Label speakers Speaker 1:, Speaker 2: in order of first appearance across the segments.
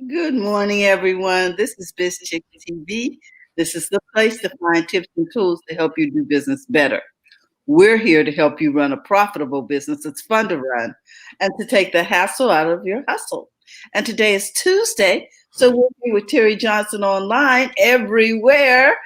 Speaker 1: Good morning, everyone. This is Biz Chick TV. This is the place to find tips and tools to help you do business better. We're here to help you run a profitable business that's fun to run and to take the hassle out of your hustle. And today is Tuesday, so we're here with Terry Johnson online everywhere,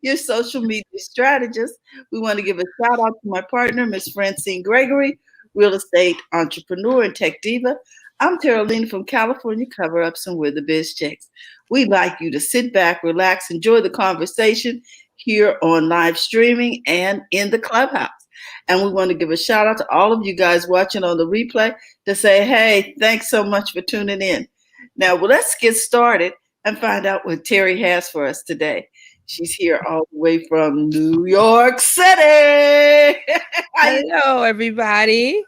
Speaker 1: your social media strategist. We want to give a shout out to my partner, Miss Francine Gregory, real estate entrepreneur and tech diva. I'm Terralina from California Cover Ups, and we're the Biz Chicks. We'd like you to sit back, relax, enjoy the conversation here on live streaming and in the clubhouse. And we want to give a shout out to all of you guys watching on the replay to say, hey, thanks so much for tuning in. Now, well, let's get started and find out what Terry has for us today. She's here all the way from New York City.
Speaker 2: Hello, everybody.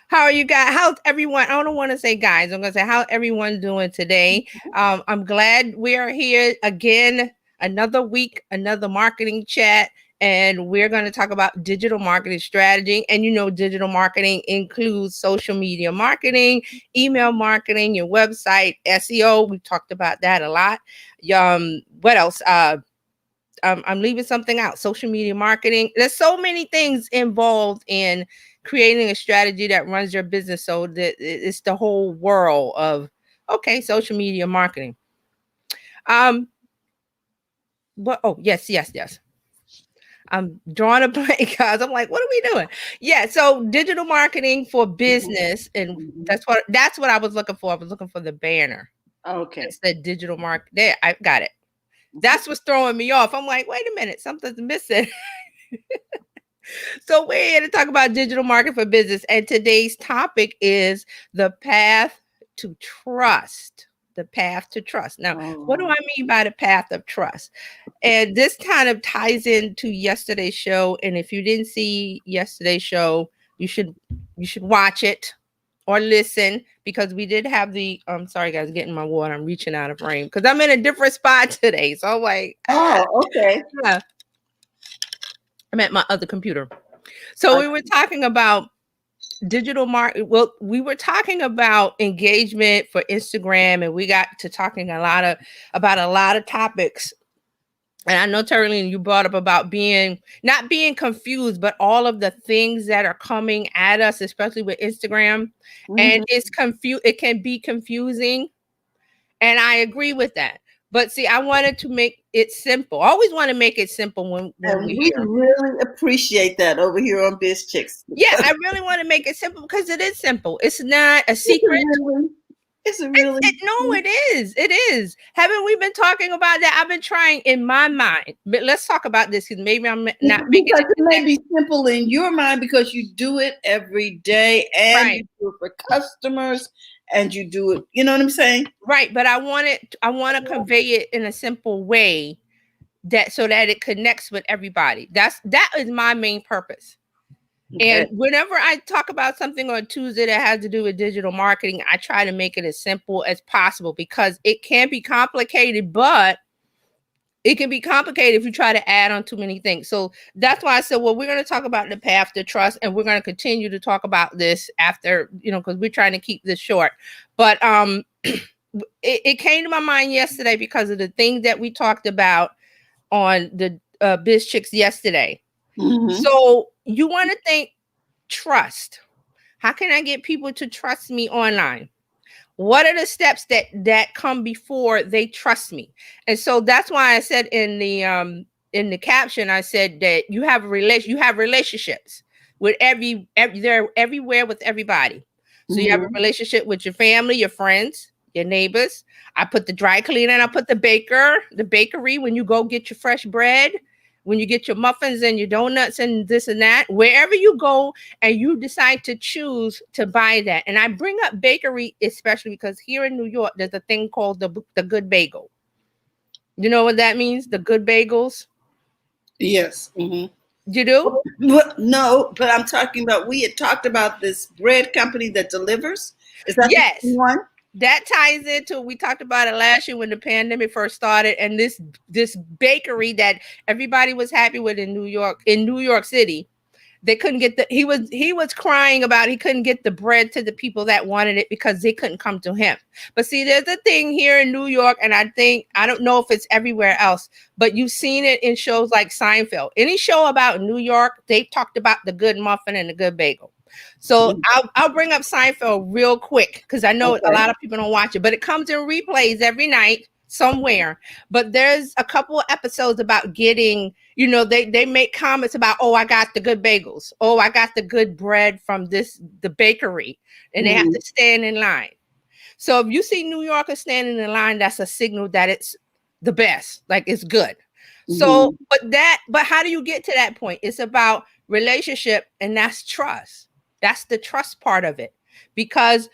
Speaker 2: How are you guys? How's everyone? I don't want to say guys. I'm going to say how everyone's doing today. I'm glad we are here again. Another week, another marketing chat. And we're going to talk about digital marketing strategy. And digital marketing includes social media marketing, email marketing, your website, SEO. We've talked about that a lot. What else? I'm leaving something out. Social media marketing. There's so many things involved in creating a strategy that runs your business, so that it's the whole world of social media marketing. But yes. I'm drawing a blank, guys. I'm like, what are we doing? Yeah, so digital marketing for business, and that's what I was looking for. I was looking for the banner.
Speaker 1: Okay.
Speaker 2: It's the digital market. There, I got it. That's what's throwing me off. I'm like, wait a minute, something's missing. So we're here to talk about digital marketing for business. And today's topic is the path to trust. The path to trust. Now, what do I mean by the path of trust? And this kind of ties into yesterday's show. And if you didn't see yesterday's show, you should watch it or listen, because we did have the I'm sorry guys, getting my water. I'm reaching out of frame because I'm in a different spot today. So I'm like,
Speaker 1: okay.
Speaker 2: Yeah. I'm at my other computer. So we were talking about digital market. Well, we were talking about engagement for Instagram, and we got to talking about a lot of topics. And I know, Terralina, you brought up about not being confused, but all of the things that are coming at us, especially with Instagram. Mm-hmm. And it can be confusing. And I agree with that. But see, I wanted to make it simple. I always want to make it simple when
Speaker 1: we really appreciate that over here on Biz Chicks.
Speaker 2: Yeah, I really want to make it simple because it is simple. It's not a secret.
Speaker 1: It's really
Speaker 2: no, it is. It is. Haven't we been talking about that? I've been trying in my mind. But let's talk about this, because maybe I'm not making
Speaker 1: it may be simple in your mind because you do it every day, and you do it for customers, and you do it, you know what I'm saying?
Speaker 2: Right. But I want to convey it in a simple way so that it connects with everybody. That is my main purpose. Okay. And whenever I talk about something on Tuesday that has to do with digital marketing, I try to make it as simple as possible, because it can be complicated, but it can be complicated if you try to add on too many things. So that's why I said, well, we're going to talk about the path to trust, and we're going to continue to talk about this after, because we're trying to keep this short. But it came to my mind yesterday because of the things that we talked about on the Biz Chicks yesterday. Mm-hmm. So you want to think trust. How can I get people to trust me online? What are the steps that come before they trust me? And so that's why I said in the caption, I said that you have relationships with they're everywhere with everybody. So mm-hmm. You have a relationship with your family, your friends, your neighbors. I put the dry cleaner, and I put the bakery when you go get your fresh bread, when you get your muffins and your donuts and this and that, wherever you go and you decide to choose to buy that. And I bring up bakery especially because here in New York, there's a thing called the Good Bagel. You know what that means? The Good Bagels?
Speaker 1: Yes. Mm-hmm.
Speaker 2: You do?
Speaker 1: No, but I'm talking about, we had talked about this bread company that delivers. Is that the one?
Speaker 2: That ties into, we talked about it last year when the pandemic first started, and this bakery that everybody was happy with in New York City, They couldn't get he was crying about he couldn't get the bread to the people that wanted it because they couldn't come to him. But see, there's a thing here in New York, and I don't know if it's everywhere else, but you've seen it in shows like Seinfeld. Any show about New York, they've talked about the good muffin and the good bagel. So I'll bring up Seinfeld real quick because I know a lot of people don't watch it, but it comes in replays every night somewhere. But there's a couple of episodes about getting, they make comments about, oh, I got the good bagels. Oh, I got the good bread from the bakery, and they have to stand in line. So if you see New Yorkers standing in line, that's a signal that it's the best, like it's good. So, but how do you get to that point? It's about relationship, and that's trust. That's the trust part of it. Because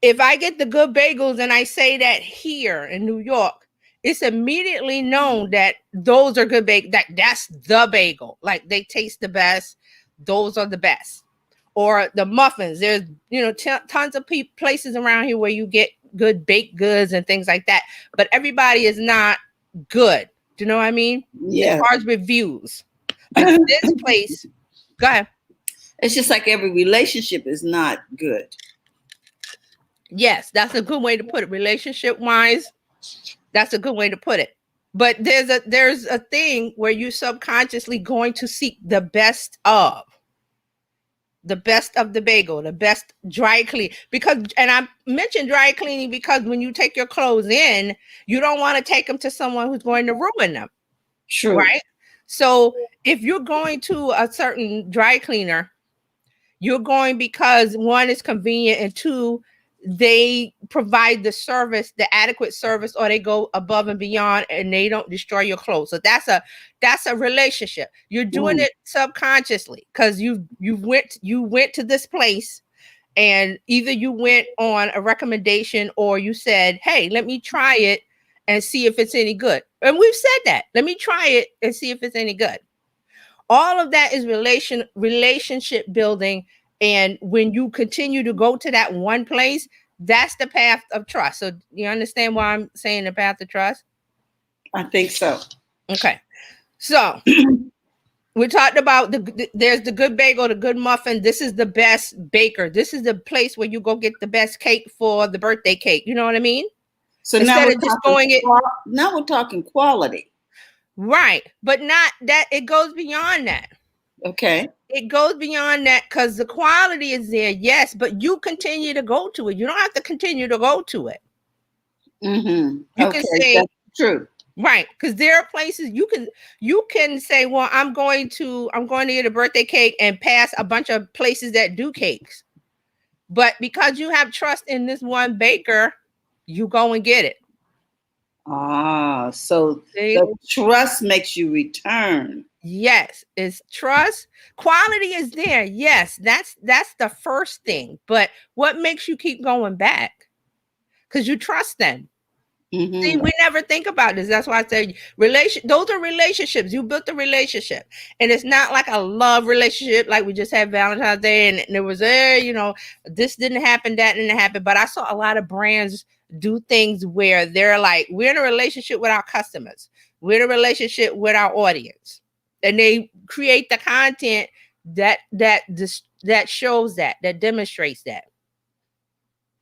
Speaker 2: if I get the good bagels and I say that here in New York, it's immediately known that those are good bagels. That's the bagel. Like they taste the best. Those are the best. Or the muffins. There's, tons of places around here where you get good baked goods and things like that. But everybody is not good. Do you know what I mean?
Speaker 1: Yeah.
Speaker 2: As far as reviews. Like this place, go ahead.
Speaker 1: It's just like every relationship is not good.
Speaker 2: Yes, that's a good way to put it. Relationship wise, that's a good way to put it. But there's a thing where you're subconsciously going to seek the best of the bagel, the best dry clean. And I mentioned dry cleaning because when you take your clothes in, you don't want to take them to someone who's going to ruin them.
Speaker 1: True.
Speaker 2: Right? So if you're going to a certain dry cleaner, you're going because one is convenient and two, they provide the service, the adequate service, or they go above and beyond and they don't destroy your clothes. So that's a relationship. You're doing it subconsciously because you went to this place and either you went on a recommendation or you said, hey, let me try it and see if it's any good. And we've said that. Let me try it and see if it's any good. All of that is relationship building. And when you continue to go to that one place, that's the path of trust. So you understand why I'm saying the path of trust?
Speaker 1: I think so.
Speaker 2: Okay. So we talked about there's the good bagel, the good muffin. This is the best baker. This is the place where you go get the best cake for the birthday cake. You know what I mean?
Speaker 1: So now we're talking quality.
Speaker 2: Right. But not that, it goes beyond that.
Speaker 1: Okay.
Speaker 2: It goes beyond that because the quality is there, yes, but you continue to go to it. You don't have to continue to go to it.
Speaker 1: You
Speaker 2: can say
Speaker 1: that's true.
Speaker 2: Right. Because there are places you can say, well, I'm going to get a birthday cake and pass a bunch of places that do cakes. But because you have trust in this one baker, you go and get it.
Speaker 1: So the trust makes you return.
Speaker 2: Yes, it's trust. Quality is there. Yes, that's the first thing. But what makes you keep going back? Because you trust them. See, we never think about this. That's why I say those are relationships. You built a relationship. And it's not like a love relationship like we just had Valentine's Day and there was this didn't happen, that didn't happen. But I saw a lot of brands do things where they're like, we're in a relationship with our customers. We're in a relationship with our audience. And they create the content that shows that demonstrates that.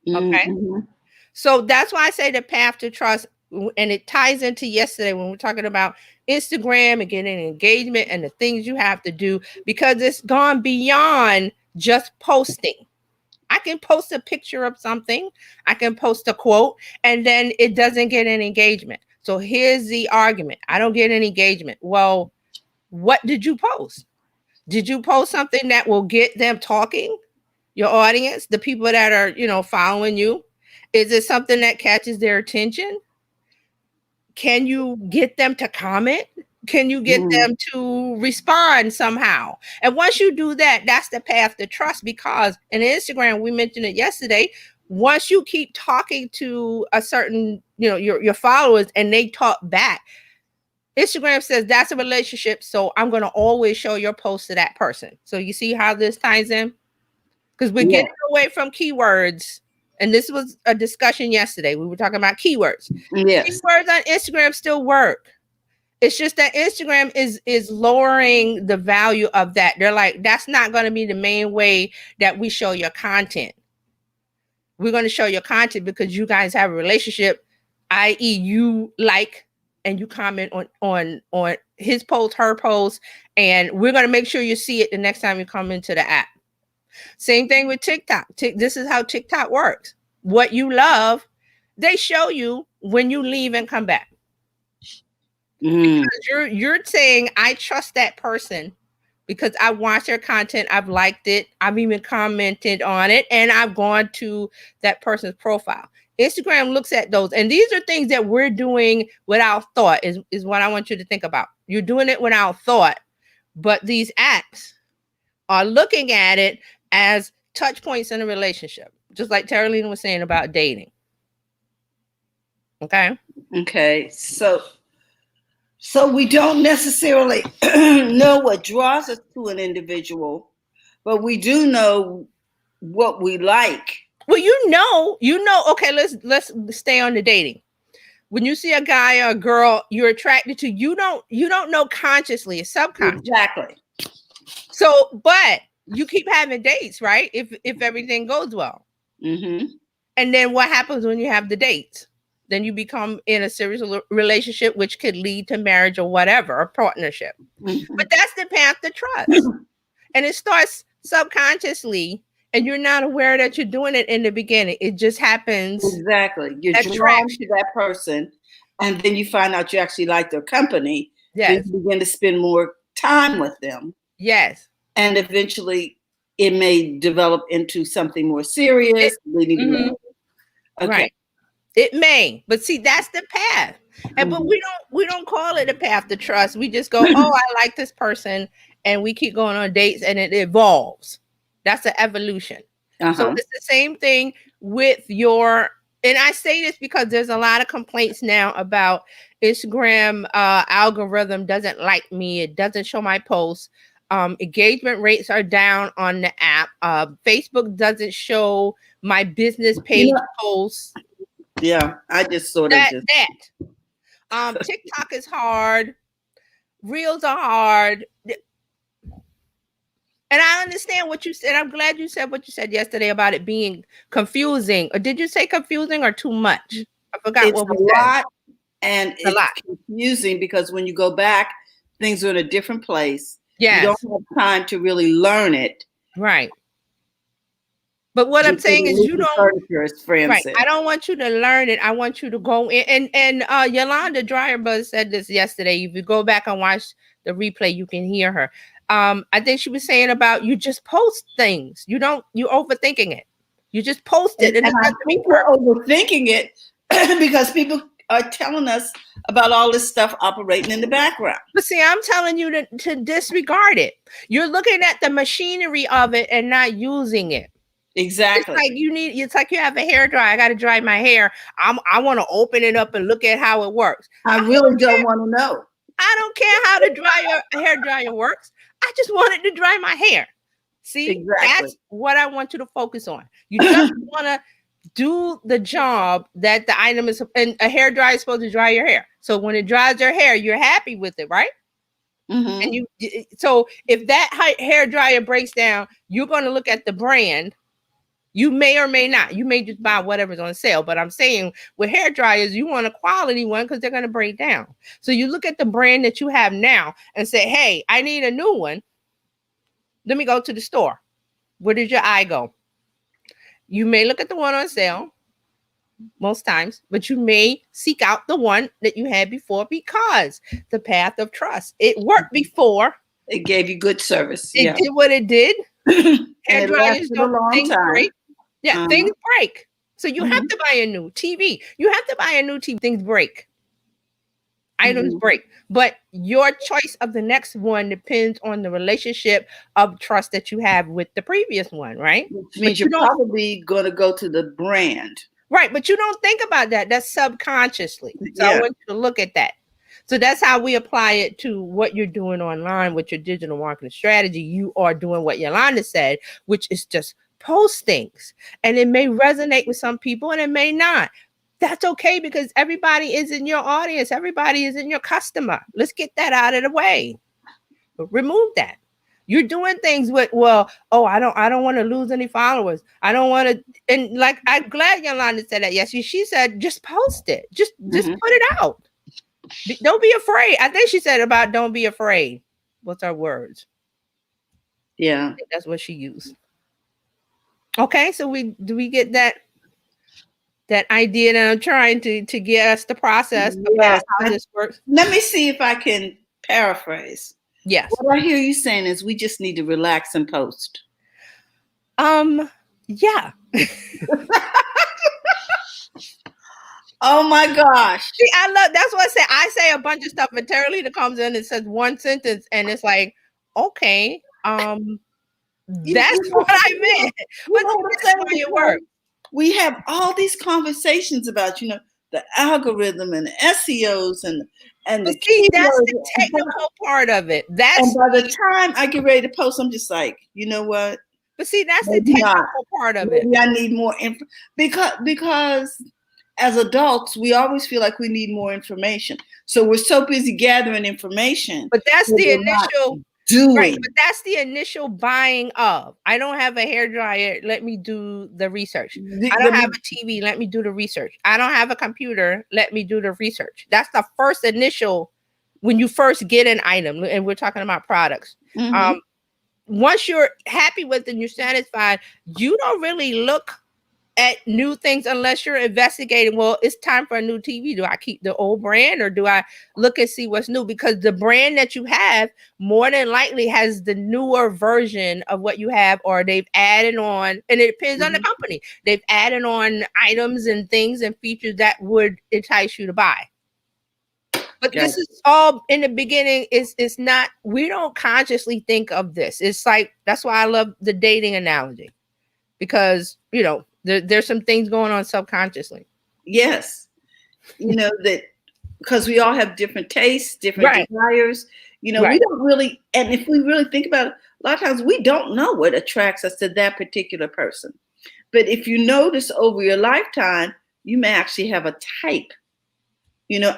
Speaker 2: Okay. So that's why I say the path to trust, and it ties into yesterday when we're talking about Instagram and getting engagement and the things you have to do, because it's gone beyond just posting. I can post a picture of something, I can post a quote, and then it doesn't get an engagement. So here's the argument. I don't get an engagement. Well, what did you post? Did you post something that will get them talking? Your audience, the people that are, following you? Is it something that catches their attention? Can you get them to comment? Can you get them to respond somehow? And once you do that, that's the path to trust, because in Instagram, we mentioned it yesterday, once you keep talking to a certain, your followers and they talk back, Instagram says that's a relationship. So I'm going to always show your post to that person. So you see how this ties in? Because we're getting away from keywords. And this was a discussion yesterday. We were talking about keywords.
Speaker 1: Yes.
Speaker 2: Keywords on Instagram still work. It's just that Instagram is lowering the value of that. They're like, that's not going to be the main way that we show your content. We're going to show your content because you guys have a relationship, i.e., you like and you comment on his post, her post, and we're going to make sure you see it the next time you come into the app. Same thing with TikTok. This is how TikTok works. What you love, they show you when you leave and come back. Because you're saying, I trust that person because I watched their content, I've liked it, I've even commented on it, and I've gone to that person's profile. Instagram looks at those, and these are things that we're doing without thought, is what I want you to think about. You're doing it without thought, but these apps are looking at it as touch points in a relationship, just like Terralina was saying about dating. Okay,
Speaker 1: so we don't necessarily know what draws us to an individual, but we do know what we like.
Speaker 2: Well, you know. Okay, let's stay on the dating. When you see a guy or a girl you're attracted to, you don't know consciously, it's subconscious.
Speaker 1: Exactly.
Speaker 2: So, but you keep having dates, right? If everything goes well.
Speaker 1: Mm-hmm.
Speaker 2: And then what happens when you have the dates? Then you become in a serious relationship, which could lead to marriage or whatever, a partnership. Mm-hmm. But that's the path to trust. And it starts subconsciously, and you're not aware that you're doing it in the beginning. It just happens.
Speaker 1: Exactly. You're drawn to that person, and then you find out you actually like their company.
Speaker 2: Yes.
Speaker 1: Then you begin to spend more time with them.
Speaker 2: Yes.
Speaker 1: And eventually it may develop into something more serious, leading to marriage. Okay.
Speaker 2: Right. It may, but see, that's the path. And but we don't call it a path to trust. We just go, oh, I like this person, and we keep going on dates, and it evolves. That's an evolution. So it's the same thing with your, and I say this because there's a lot of complaints now about Instagram algorithm doesn't like me. It doesn't show my posts. Engagement rates are down on the app. Facebook doesn't show my business page posts.
Speaker 1: Yeah, I just sort of
Speaker 2: TikTok is hard. Reels are hard. And I understand what you said. I'm glad you said what you said yesterday about it being confusing. Or did you say confusing or too much? I forgot what we said.
Speaker 1: It's a lot, and it's confusing because when you go back, things are in a different place.
Speaker 2: Yes.
Speaker 1: You don't have time to really learn it.
Speaker 2: Right. But what I'm saying is you don't. Right. I don't want you to learn it. I want you to go in. And Yolanda Dryerbuzz said this yesterday. If you go back and watch the replay, you can hear her. I think she was saying about you just post things. You're overthinking it. You just post it.
Speaker 1: And I think we're overthinking it because people are telling us about all this stuff operating in the background.
Speaker 2: But see, I'm telling you to disregard it. You're looking at the machinery of it and not using it.
Speaker 1: Exactly.
Speaker 2: It's like you have a hair dryer. I got to dry my hair. I want to open it up and look at how it works.
Speaker 1: I really don't want to know.
Speaker 2: I don't care how the hair dryer works. I just wanted to dry my hair. See, exactly. That's what I want you to focus on. You just want to do the job that the item is, and a hair dryer is supposed to dry your hair. So when it dries your hair, you're happy with it, right? Mm-hmm. And so if that hair dryer breaks down, you're going to look at the brand. You may or may not. You may just buy whatever's on sale. But I'm saying with hair dryers, you want a quality one because they're going to break down. So you look at the brand that you have now and say, hey, I need a new one. Let me go to the store. Where does your eye go? You may look at the one on sale most times, but you may seek out the one that you had before because the path of trust. It worked before.
Speaker 1: It gave you good service.
Speaker 2: It did what it did. Hair dryers don't things break. Yeah, things break. So you have to buy a new TV. You have to buy a new TV. Things break. Items break. But your choice of the next one depends on the relationship of trust that you have with the previous one, right?
Speaker 1: Which means you're probably going to go to the brand.
Speaker 2: Right, but you don't think about that. That's subconsciously. So I want you to look at that. So that's how we apply it to what you're doing online with your digital marketing strategy. You are doing what Yolanda said, which is just post things. And it may resonate with some people and it may not. That's okay because everybody is in your audience. Everybody is in your customer. Let's get that out of the way. Remove that. You're doing things with, well, oh, I don't want to lose any followers. I don't want to, and like I'm glad Yolanda said that. Yes, she said just post it. Just put it out. Don't be afraid. I think she said about don't be afraid. What's her words?
Speaker 1: Yeah.
Speaker 2: That's what she used. Okay, so we get that idea that I'm trying to get us the process about how this works.
Speaker 1: Let me see if I can paraphrase.
Speaker 2: Yes.
Speaker 1: What I hear you saying is we just need to relax and post.
Speaker 2: Yeah.
Speaker 1: Oh my gosh.
Speaker 2: See, I love, that's what I say a bunch of stuff, and Terralina comes in and says one sentence, and it's like, okay, that's what I meant. But that's how it works.
Speaker 1: We have all these conversations about, the algorithm and the SEOs and the
Speaker 2: keywords. That's the technical part of it. And
Speaker 1: by the time I get ready to post, I'm just like, you know what?
Speaker 2: But see, that's the technical part of it.
Speaker 1: Maybe I need more info because as adults, we always feel like we need more information. So we're so busy gathering information.
Speaker 2: But that's the initial
Speaker 1: doing.
Speaker 2: Right, but that's the initial buying of. I don't have a hairdryer. Let me do the research. I don't have a TV. Let me do the research. I don't have a computer. Let me do the research. That's the first initial, when you first get an item, and we're talking about products. Once you're happy with it and you're satisfied, you don't really look at new things unless you're investigating. Well, it's time for a new TV. Do I keep the old brand or do I look and see what's new? Because the brand that you have more than likely has the newer version of what you have, or they've added on, and it depends on the company. They've added on items and things and features that would entice you to buy. But this is all in the beginning. It's not, we don't consciously think of this. It's like, that's why I love the dating analogy, because, there's some things going on subconsciously. Yes.
Speaker 1: That because we all have different tastes, different desires, we don't really, and if we really think about it, a lot of times we don't know what attracts us to that particular person. But if you notice over your lifetime, you may actually have a type.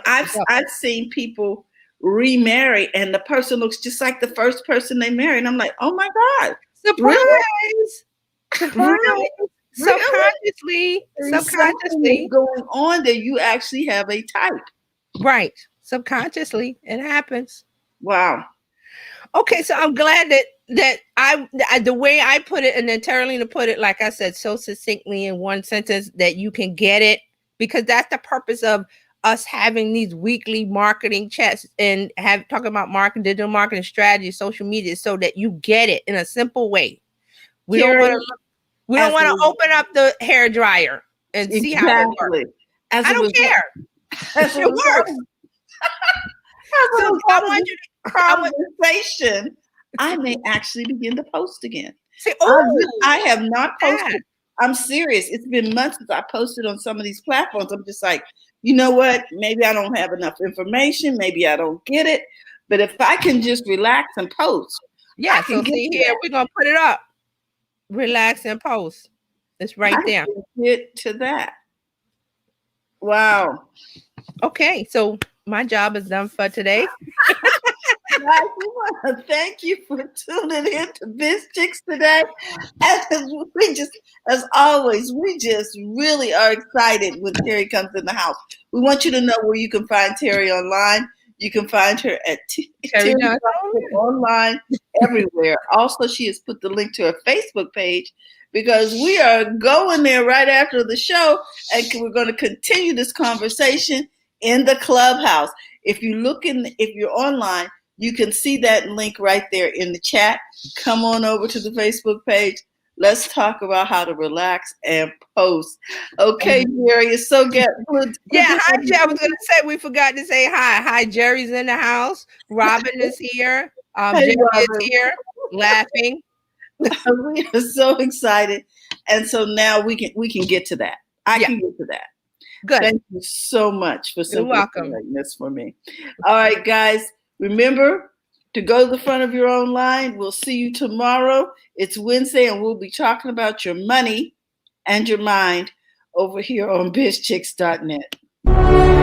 Speaker 1: I've seen people remarry and the person looks just like the first person they married. And I'm like, oh my God.
Speaker 2: Surprise.
Speaker 1: Really?
Speaker 2: Surprise. Subconsciously
Speaker 1: going on there, you actually have a type.
Speaker 2: Right. Subconsciously, it happens.
Speaker 1: Wow.
Speaker 2: Okay, so I'm glad that I the way I put it, and then Terralina put it, like I said, so succinctly in one sentence that you can get it, because that's the purpose of us having these weekly marketing chats and talking about marketing, digital marketing strategy, social media, so that you get it in a simple way. We don't want to open up the hair dryer and see how it works. I don't care. It works.
Speaker 1: So I want you to conversation. I may actually begin to post again.
Speaker 2: See,
Speaker 1: I have not posted. I'm serious. It's been months since I posted on some of these platforms. I'm just like, you know what? Maybe I don't have enough information. Maybe I don't get it. But if I can just relax and post.
Speaker 2: Yeah, so see here, we're going to put it up. Relax and post. It's right there.
Speaker 1: Get to that. Wow.
Speaker 2: Okay, so my job is done for today.
Speaker 1: We want to thank you for tuning in to Biz Chicks today. And as always, we just really are excited when Terry comes in the house. We want you to know where you can find Terry online. You can find her at Terry online everywhere. Also, she has put the link to her Facebook page, because we are going there right after the show, and we're going to continue this conversation in the Clubhouse. If you're online, you can see that link right there in the chat. Come on over to the Facebook page. Let's talk about how to relax and post. Okay, Jerry, it's so good.
Speaker 2: Yeah, hi, Jerry. I was going to say, we forgot to say hi. Hi, Jerry's in the house. Robin is here. Jerry is here, laughing.
Speaker 1: We are so excited. And so now we can get to that. I can get to that.
Speaker 2: Good.
Speaker 1: Thank you so much for simplifying this for me. All right, guys, remember to go to the front of your own line. We'll see you tomorrow. It's Wednesday, and we'll be talking about your money and your mind over here on bizchicks.net.